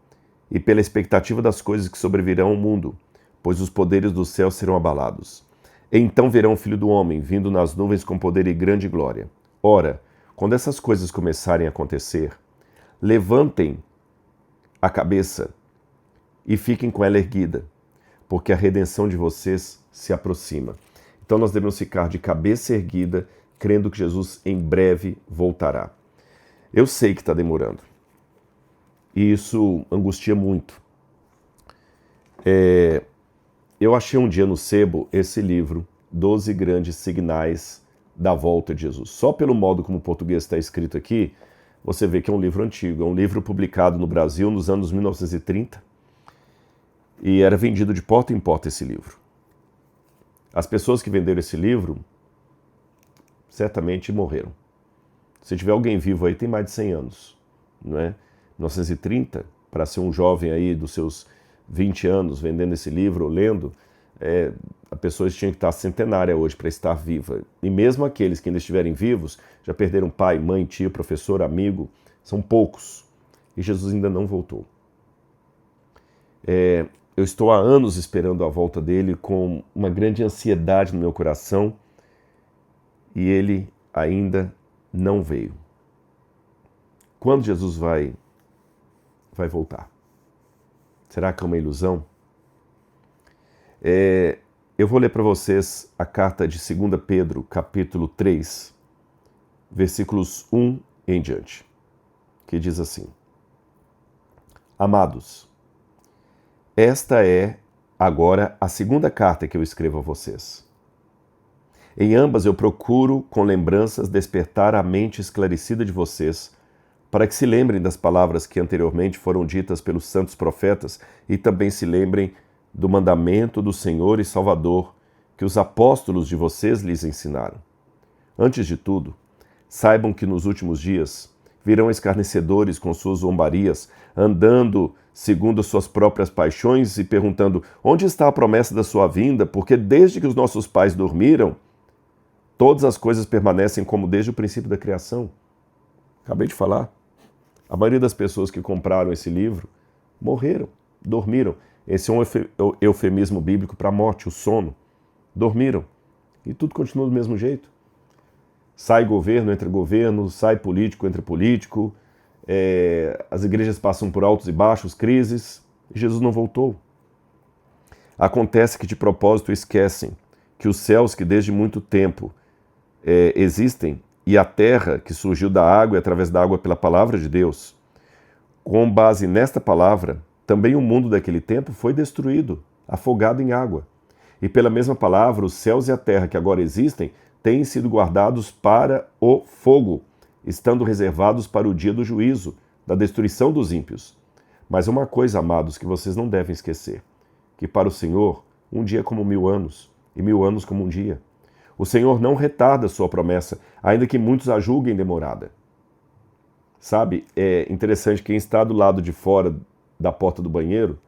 e pela expectativa das coisas que sobrevirão ao mundo, pois os poderes do céu serão abalados. Então verão o Filho do Homem vindo nas nuvens com poder e grande glória. Ora, quando essas coisas começarem a acontecer, levantem a cabeça e fiquem com ela erguida, porque a redenção de vocês se aproxima. Então nós devemos ficar de cabeça erguida, crendo que Jesus em breve voltará. Eu sei que está demorando. E isso angustia muito. Eu achei um dia no sebo esse livro, 12 Grandes Sinais da Volta de Jesus. Só pelo modo como o português está escrito aqui, você vê que é um livro antigo. É um livro publicado no Brasil nos anos 1930 e era vendido de porta em porta esse livro. As pessoas que venderam esse livro certamente morreram. Se tiver alguém vivo aí, tem mais de 100 anos, não é? 1930, para ser um jovem aí dos seus 20 anos vendendo esse livro ou lendo, a pessoa tinha que estar centenária hoje para estar viva. E mesmo aqueles que ainda estiverem vivos, já perderam pai, mãe, tio, professor, amigo, são poucos. E Jesus ainda não voltou. Eu estou há anos esperando a volta dele com uma grande ansiedade no meu coração e ele ainda não veio. Quando Jesus vai voltar? Será que é uma ilusão? Eu vou ler para vocês a carta de 2 Pedro, capítulo 3, versículos 1 em diante, que diz assim: Amados, esta é agora a segunda carta que eu escrevo a vocês. Em ambas eu procuro, com lembranças, despertar a mente esclarecida de vocês, para que se lembrem das palavras que anteriormente foram ditas pelos santos profetas e também se lembrem do mandamento do Senhor e Salvador que os apóstolos de vocês lhes ensinaram. Antes de tudo, saibam que nos últimos dias virão escarnecedores com suas zombarias, andando segundo as suas próprias paixões e perguntando: onde está a promessa da sua vinda? Porque desde que os nossos pais dormiram, todas as coisas permanecem como desde o princípio da criação. Acabei de falar. A maioria das pessoas que compraram esse livro morreram, dormiram. Esse é um eufemismo bíblico para a morte, o sono. dormiram. E tudo continua do mesmo jeito. Sai governo, entra governo, sai político, entra político, as igrejas passam por altos e baixos, crises, e Jesus não voltou. Acontece que de propósito esquecem que os céus que desde muito tempo existem e a terra que surgiu da água e através da água pela palavra de Deus, com base nesta palavra, também o mundo daquele tempo foi destruído, afogado em água. E pela mesma palavra, os céus e a terra que agora existem têm sido guardados para o fogo, estando reservados para o dia do juízo, da destruição dos ímpios. Mas uma coisa, amados, que vocês não devem esquecer, que para o Senhor, um dia é como 1000 anos, e 1000 anos como um dia. O Senhor não retarda sua promessa, ainda que muitos a julguem demorada. Sabe, é interessante, quem está do lado de fora da porta do banheiro,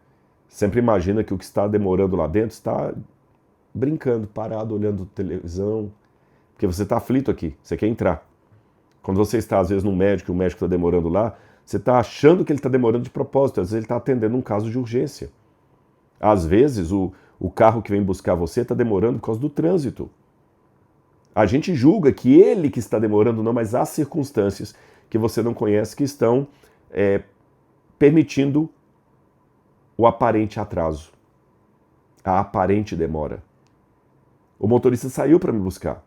sempre imagina que o que está demorando lá dentro está brincando, parado, olhando televisão, porque você está aflito aqui, você quer entrar. Quando você está, às vezes, num médico e o médico está demorando lá, você está achando que ele está demorando de propósito, às vezes ele está atendendo um caso de urgência. Às vezes, o carro que vem buscar você está demorando por causa do trânsito. A gente julga que ele que está demorando, não, mas há circunstâncias que você não conhece que estão permitindo o aparente atraso, a aparente demora. O motorista saiu para me buscar,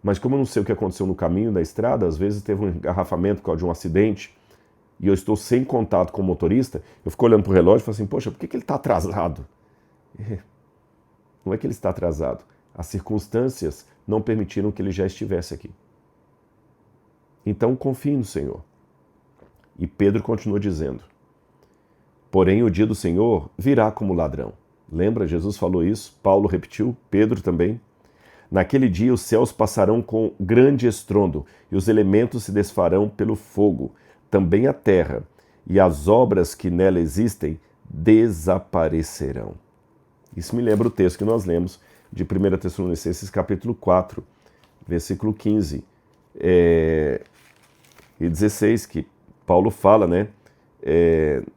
mas como eu não sei o que aconteceu no caminho, na estrada, às vezes teve um engarrafamento por causa de um acidente, e eu estou sem contato com o motorista, eu fico olhando para o relógio e falo assim, poxa, por que ele está atrasado? Não é que ele está atrasado, as circunstâncias não permitiram que ele já estivesse aqui. Então confie no Senhor. E Pedro continua dizendo, porém o dia do Senhor virá como ladrão. Lembra? Jesus falou isso, Paulo repetiu, Pedro também. Naquele dia os céus passarão com grande estrondo e os elementos se desfarão pelo fogo. Também a terra e as obras que nela existem desaparecerão. Isso me lembra o texto que nós lemos de 1 Tessalonicenses capítulo 4, versículo 15 e 16, que Paulo fala, né?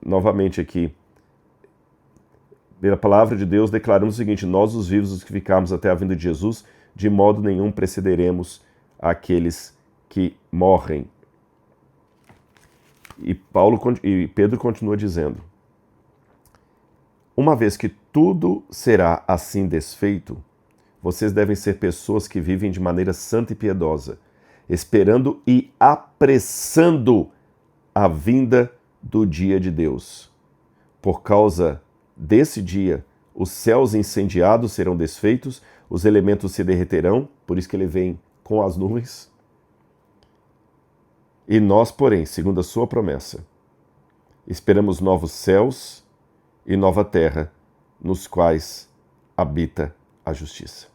Novamente aqui, pela palavra de Deus, declaramos o seguinte, nós os vivos, os que ficarmos até a vinda de Jesus, de modo nenhum precederemos aqueles que morrem. E Pedro continua dizendo, uma vez que tudo será assim desfeito, vocês devem ser pessoas que vivem de maneira santa e piedosa, esperando e apressando a vinda do dia de Deus. Por causa desse dia, os céus incendiados serão desfeitos, os elementos se derreterão, por isso que ele vem com as nuvens. E nós, porém, segundo a sua promessa, esperamos novos céus e nova terra, nos quais habita a justiça.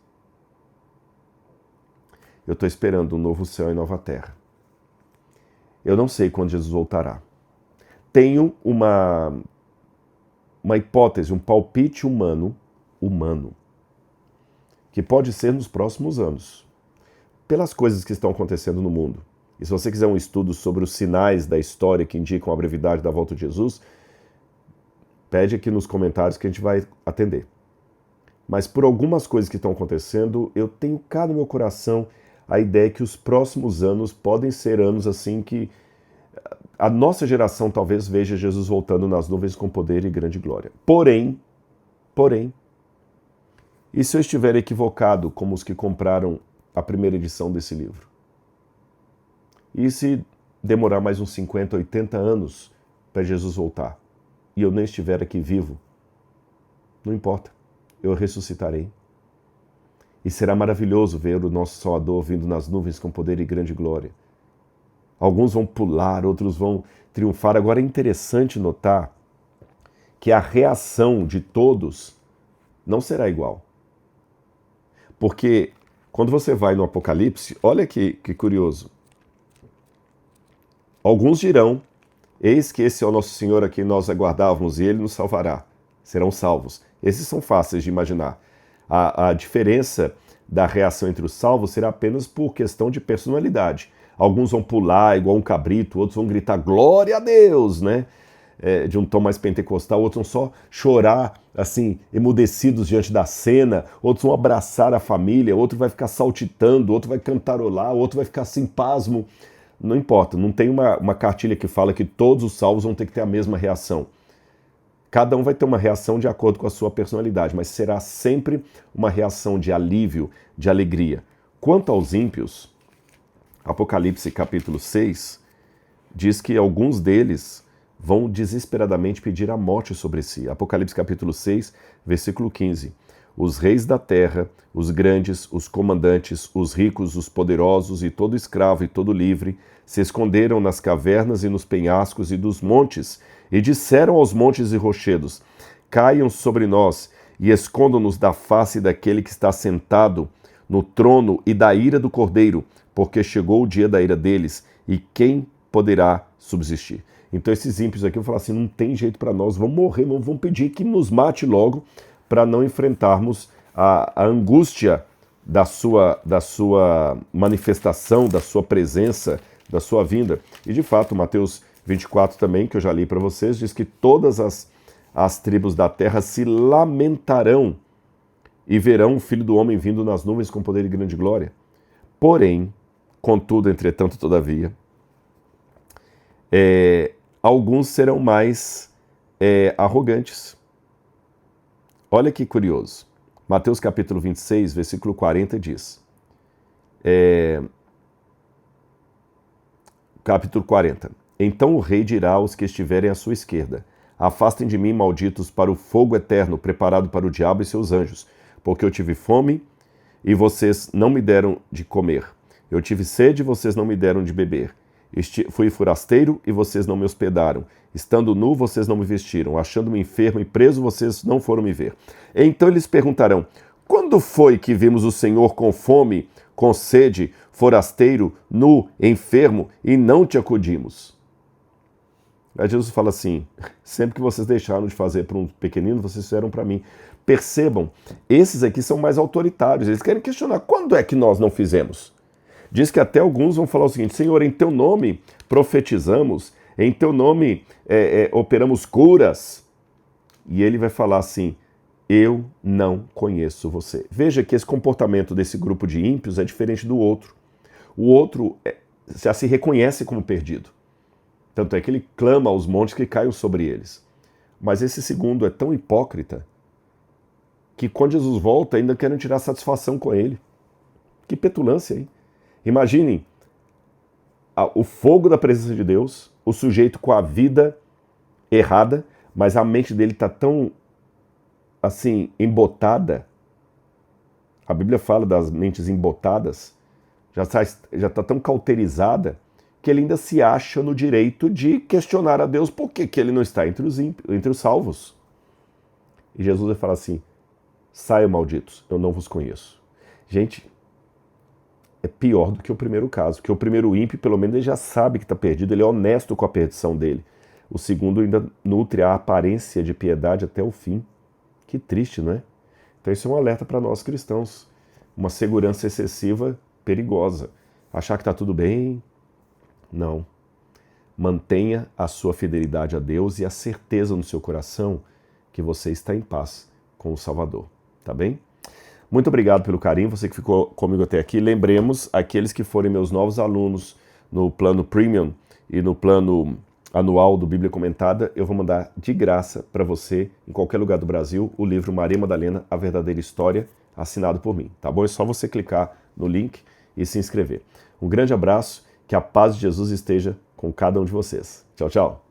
Eu estou esperando um novo céu e nova terra. Eu não sei quando Jesus voltará. Tenho uma hipótese, um palpite humano, que pode ser nos próximos anos, pelas coisas que estão acontecendo no mundo. E se você quiser um estudo sobre os sinais da história que indicam a brevidade da volta de Jesus, pede aqui nos comentários que a gente vai atender. Mas por algumas coisas que estão acontecendo, eu tenho cá no meu coração a ideia que os próximos anos podem ser anos assim que a nossa geração talvez veja Jesus voltando nas nuvens com poder e grande glória. Porém, e se eu estiver equivocado como os que compraram a primeira edição desse livro? E se demorar mais uns 50, 80 anos para Jesus voltar e eu nem estiver aqui vivo? Não importa, eu ressuscitarei. E será maravilhoso ver o nosso Salvador vindo nas nuvens com poder e grande glória. Alguns vão pular, outros vão triunfar. Agora é interessante notar que a reação de todos não será igual. Porque quando você vai no Apocalipse, olha que curioso. Alguns dirão, eis que esse é o nosso Senhor a quem nós aguardávamos e ele nos salvará. Serão salvos. Esses são fáceis de imaginar. A diferença da reação entre os salvos será apenas por questão de personalidade. Alguns vão pular igual um cabrito, outros vão gritar glória a Deus, né? de um tom mais pentecostal, outros vão só chorar, assim, emudecidos diante da cena, outros vão abraçar a família, outro vai ficar saltitando, outro vai cantarolar, outro vai ficar assim, pasmo. Não importa, não tem uma cartilha que fala que todos os salvos vão ter que ter a mesma reação. Cada um vai ter uma reação de acordo com a sua personalidade, mas será sempre uma reação de alívio, de alegria. Quanto aos ímpios, Apocalipse capítulo 6 diz que alguns deles vão desesperadamente pedir a morte sobre si. Apocalipse capítulo 6, versículo 15. Os reis da terra, os grandes, os comandantes, os ricos, os poderosos e todo escravo e todo livre se esconderam nas cavernas e nos penhascos e dos montes e disseram aos montes e rochedos: caiam sobre nós e escondam-nos da face daquele que está sentado no trono e da ira do Cordeiro, porque chegou o dia da ira deles e quem poderá subsistir? Então esses ímpios aqui vão falar assim, não tem jeito para nós, vamos morrer, vamos pedir que nos mate logo para não enfrentarmos a angústia da sua manifestação, da sua presença, da sua vinda. E de fato, Mateus 24 também, que eu já li para vocês, diz que todas as tribos da terra se lamentarão e verão o Filho do Homem vindo nas nuvens com poder e grande glória. Porém, contudo, entretanto, todavia, alguns serão mais arrogantes. Olha que curioso. Mateus capítulo 26, versículo 40 diz, capítulo 40, então o rei dirá aos que estiverem à sua esquerda, afastem de mim, malditos, para o fogo eterno, preparado para o diabo e seus anjos, porque eu tive fome e vocês não me deram de comer. Eu tive sede e vocês não me deram de beber. Fui forasteiro e vocês não me hospedaram. Estando nu, vocês não me vestiram. Achando-me enfermo e preso, vocês não foram me ver. Então eles perguntarão, quando foi que vimos o Senhor com fome, com sede, forasteiro, nu, enfermo, e não te acudimos? Aí Jesus fala assim, sempre que vocês deixaram de fazer para um pequenino, vocês fizeram para mim. Percebam, esses aqui são mais autoritários, eles querem questionar, quando é que nós não fizemos? Diz que até alguns vão falar o seguinte, Senhor, em teu nome profetizamos, em teu nome operamos curas. E ele vai falar assim, eu não conheço você. Veja que esse comportamento desse grupo de ímpios é diferente do outro. O outro já se reconhece como perdido. Tanto é que ele clama aos montes que caiam sobre eles. Mas esse segundo é tão hipócrita que quando Jesus volta ainda querem tirar satisfação com ele. Que petulância, hein? Imaginem o fogo da presença de Deus, o sujeito com a vida errada, mas a mente dele está tão, assim, embotada. A Bíblia fala das mentes embotadas, já está tão cauterizada, que ele ainda se acha no direito de questionar a Deus por que ele não está entre os salvos. E Jesus vai falar assim, saiam malditos, eu não vos conheço. Gente, é pior do que o primeiro caso, porque o primeiro ímpio, pelo menos, ele já sabe que está perdido, ele é honesto com a perdição dele. O segundo ainda nutre a aparência de piedade até o fim. Que triste, não é? Então isso é um alerta para nós cristãos. Uma segurança excessiva, perigosa. Achar que está tudo bem? Não. Mantenha a sua fidelidade a Deus e a certeza no seu coração que você está em paz com o Salvador. Tá bem? Muito obrigado pelo carinho, você que ficou comigo até aqui. Lembremos, aqueles que forem meus novos alunos no plano Premium e no plano anual do Bíblia Comentada, eu vou mandar de graça para você, em qualquer lugar do Brasil, o livro Maria Madalena, A Verdadeira História, assinado por mim, tá bom? É só você clicar no link e se inscrever. Um grande abraço, que a paz de Jesus esteja com cada um de vocês. Tchau, tchau!